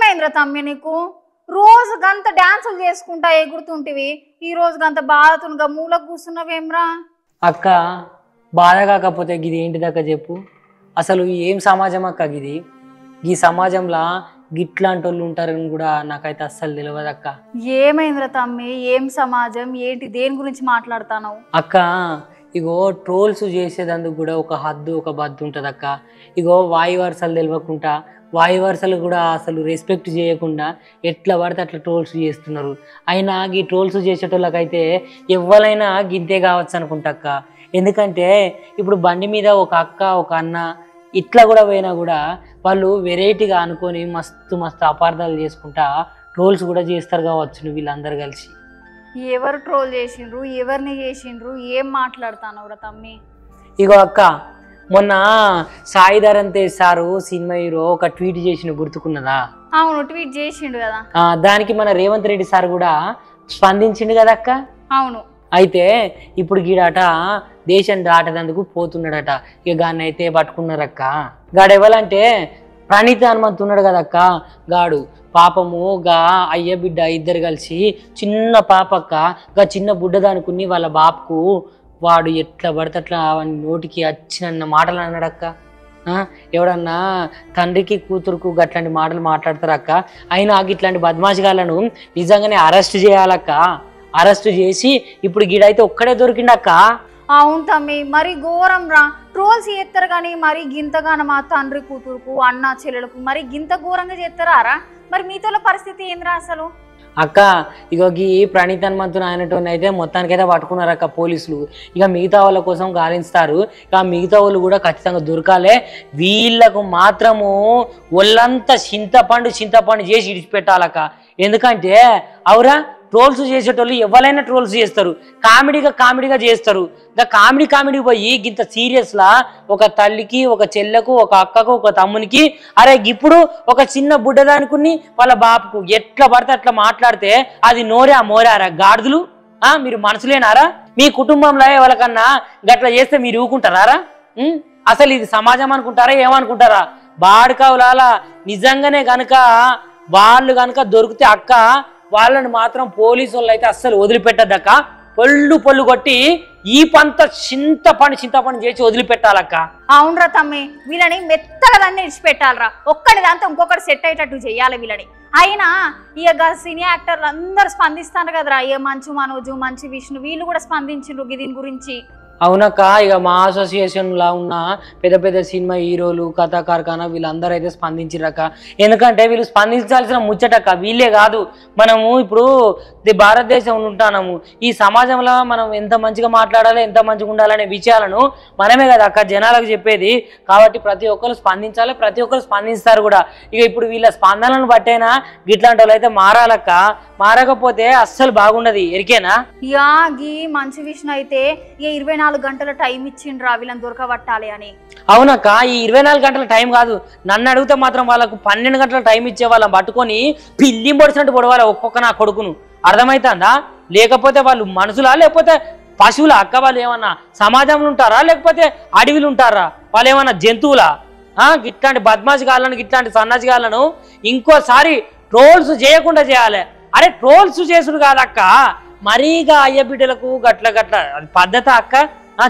ఏమైందిరా తమ్మి నీకు రోజు గంత డాన్సులు చేసుకుంటా ఎగురుతుంటివి ఈ రోజు గంత బాధతునుగా మూలకు కూర్చున్నావేమ్రా అక్క బాధ కాకపోతే గిది ఏంటిదక్క చెప్పు అసలు ఏం సమాజం అక్క గిది ఈ సమాజంలో గిట్లాంటి వాళ్ళు ఉంటారని కూడా నాకైతే అస్సలు తెలియదు అక్క ఏమైందిరా తమ్మి ఏం సమాజం ఏంటి దేని గురించి మాట్లాడతాను అక్క ఇగో ట్రోల్స్ చేసేదందుకు కూడా ఒక హద్దు ఒక బద్దు ఉంటుంది అక్క ఇగో వాయు వరుసలు తెలియకుండా వాయు వరుసలు కూడా అసలు రెస్పెక్ట్ చేయకుండా ఎట్లా పడితే అట్లా ట్రోల్స్ చేస్తున్నారు అయినా ఈ ట్రోల్స్ చేసేటోళ్ళకైతే ఎవరైనా గింతే కావచ్చు అనుకుంటా అక్క ఎందుకంటే ఇప్పుడు బండి మీద ఒక అక్క ఒక అన్న ఇట్లా కూడా పోయినా కూడా వాళ్ళు వెరైటీగా అనుకొని మస్తు మస్తు అపార్థాలు చేసుకుంటా ట్రోల్స్ కూడా చేస్తారు కావచ్చు వీళ్ళందరూ కలిసి ఎవరు ట్రోల్ చేసిండ్రు ఎవరిని చేసిండ్రు ఏం మాట్లాడతానవురా తమ్మి ఇగో అక్క మొన్న Saidharan Tej sir cinema hero ఒక ట్వీట్ చేసిన గుర్తుకున్నదా అవును ట్వీట్ చేసిండు కదా దానికి మన రేవంత్ రెడ్డి సార్ కూడా స్పందించిండు కదా అక్క అవును అయితే ఇప్పుడు గీడట దేశం దాటదందుకు పోతున్నాడట ఇక గాన్ని అయితే పట్టుకున్నారక్క గాడు ఎవరంటే ప్రణీత్ హనుమంత్ ఉన్నాడు కదక్క గాడు పాపము గా అయ్య బిడ్డ ఇద్దరు కలిసి చిన్న పాపక్క గా చిన్న బుడ్డ దానుకుని వాళ్ళ బాపుకు వాడు ఎట్లా పడితే అట్లా నోటికి వచ్చిన మాటలు అన్నాడక్క ఎవడన్నా తండ్రికి కూతురుకు గట్లాంటి మాటలు మాట్లాడతారక్క అయినా ఇట్లాంటి బద్మాషిగాలను నిజంగానే అరెస్ట్ చేయాలక్క అరెస్ట్ చేసి ఇప్పుడు గీడైతే ఒక్కడే దొరికిండక్క అవును తమ్మి మరి ఘోరం రా ట్రోల్స్ చేస్తారు కానీ మరి గింతగానో మా తండ్రి కూతురుకు అన్న చెల్లెలకు మరి గింత ఘోరంగా చేస్తారా మరి మీతో పరిస్థితి ఏంద్రా అసలు అక్క ఇగో ఈ ప్రణీత్ హనుమంతుని ఆయనటోని అయితే మొత్తానికైతే పట్టుకున్నారక్క పోలీసులు ఇక మిగతా వాళ్ళ కోసం గాలిస్తారు ఇక మిగతా వాళ్ళు కూడా ఖచ్చితంగా దొరకాలే వీళ్ళకు మాత్రము ఒళ్ళంతా చింతపండు చేసి ఇడిచిపెట్టాలక్క ఎందుకంటే అవురా ట్రోల్స్ చేసేటోళ్ళు ఎవరైనా ట్రోల్స్ చేస్తారు కామెడీగా చేస్తారు ఇంకా కామెడీ పోయి ఇంత సీరియస్లా ఒక తల్లికి ఒక చెల్లెకు ఒక అక్కకు ఒక తమ్మునికి అరే ఇప్పుడు ఒక చిన్న బుడ్డదానుకుని వాళ్ళ బాపుకు ఎట్లా పడితే అట్లా మాట్లాడితే అది మోరారా గాడిదలు మీరు మనసులేనారా మీ కుటుంబంలో ఎవరికన్నా గట్లా చేస్తే మీరు ఊరుకుంటారా అసలు ఇది సమాజం అనుకుంటారా ఏమనుకుంటారా బాడుకావులాల నిజంగానే గనక వాళ్ళు గనక దొరికితే అక్క వాళ్ళని మాత్రం పోలీసు వాళ్ళు అయితే అస్సలు వదిలిపెట్టద్దక్క పొల్లు కొట్టి ఈ పంత చింతపండు చేసి వదిలిపెట్టాలక్క అవునరా తమ్మి వీళ్ళని మెత్తగా దాన్ని ఇడిచిపెట్టాలరా ఒక్కడి దాంతో ఇంకొకటి సెట్ అయ్యేటట్టు చెయ్యాలి వీళ్ళని అయినా ఇక సినీ యాక్టర్లు అందరు స్పందిస్తారు కదరా ఇక మంచు మనోజు మంచు విష్ణు వీళ్ళు కూడా స్పందించిండ్రు దీని గురించి అవునక్క ఇక మా అసోసియేషన్ లా ఉన్న పెద్ద సినిమా హీరోలు కథాకారకాన వీళ్ళందరూ అయితే స్పందించిరక్క ఎందుకంటే వీళ్ళు స్పందించాల్సిన ముచ్చటక్క వీళ్ళే కాదు మనము ఇప్పుడు భారతదేశంలో ఉంటాము ఈ సమాజంలో మనం ఎంత మంచిగా మాట్లాడాలి ఎంత మంచిగా ఉండాలనే విషయాలను మనమే కదా అక్క జనాలకు చెప్పేది కాబట్టి ప్రతి ఒక్కరు స్పందించాలి ప్రతి ఒక్కరు స్పందిస్తారు కూడా ఇక ఇప్పుడు వీళ్ళ స్పందనలను బట్టైనా ఇట్లాంటి వాళ్ళు అయితే మారాలక్క మారకపోతే అస్సలు బాగుండదు ఎరికేనా గీ మంచు విష్ణు అయితే ఇక 24 గంటల టైం ఇచ్చిండ్రా వీళ్ళని దొరకబట్టాలి అని అవునక్క ఈ 24 గంటల టైం కాదు నన్ను అడిగితే మాత్రం వాళ్ళకు 12 గంటల టైం ఇచ్చే వాళ్ళని పట్టుకొని పిల్లి పొడిచినట్టు పొడవాలి ఒక్కొక్క నా కొడుకును అర్థమవుతుందా లేకపోతే వాళ్ళు మనుషులా లేకపోతే పశువులా అక్క వాళ్ళు ఏమన్నా సమాజంలో ఉంటారా లేకపోతే అడవిలు ఉంటారా వాళ్ళు ఏమన్నా జంతువులా ఇట్లాంటి బద్మాషిగాళ్ళను ఇట్లాంటి సన్నాసిగాళ్ళను ఇంకోసారి ట్రోల్స్ చేయకుండా చేయాలి అరే ట్రోల్స్ చేసుడు కాదక్క మరీగా అయ్య బిడ్డలకు గట్ల పద్ధత అక్క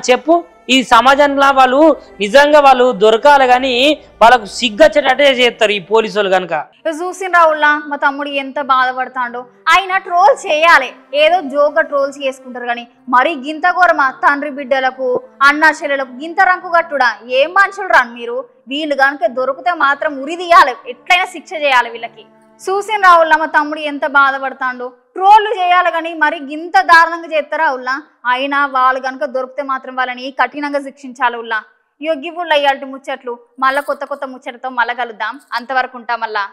చెప్పు ఈ సమాజంలో వాళ్ళు నిజంగా వాళ్ళు దొరకాలి కానీ వాళ్ళకు సిగ్గచ్చేటట్టే చేస్తారు ఈ పోలీసు వాళ్ళు కనుక చూసిన రావుల్లా మా తమ్ముడు ఎంత బాధపడతాడో ఆయన ట్రోల్ చేయాలి ఏదో జోగా ట్రోల్స్ చేసుకుంటారు కానీ మరి గింత ఘోరమా తండ్రి బిడ్డలకు అన్న చెల్లెలకు గింత రంకు కట్టుడా ఏం మనుషులు రాను మీరు వీళ్ళు కనుక దొరికితే మాత్రం ఉరి తీయాలి ఎట్లయినా శిక్ష చేయాలి వీళ్ళకి చూసిన రావుల్లా మా తమ్ముడు ఎంత బాధపడతాడో ట్రోళ్ళు చేయాలి కానీ మరి గింత దారుణంగా చేస్తారా ఉల్లా అయినా వాళ్ళు కనుక దొరికితే మాత్రం వాళ్ళని కఠినంగా శిక్షించాలి ఉల్లా గివ్వుళ్ళు అయ్యాల్టి ముచ్చట్లు మళ్ళా కొత్త ముచ్చటతో మళ్ళా కలుద్దాం అంతవరకు ఉంటాం మళ్ళా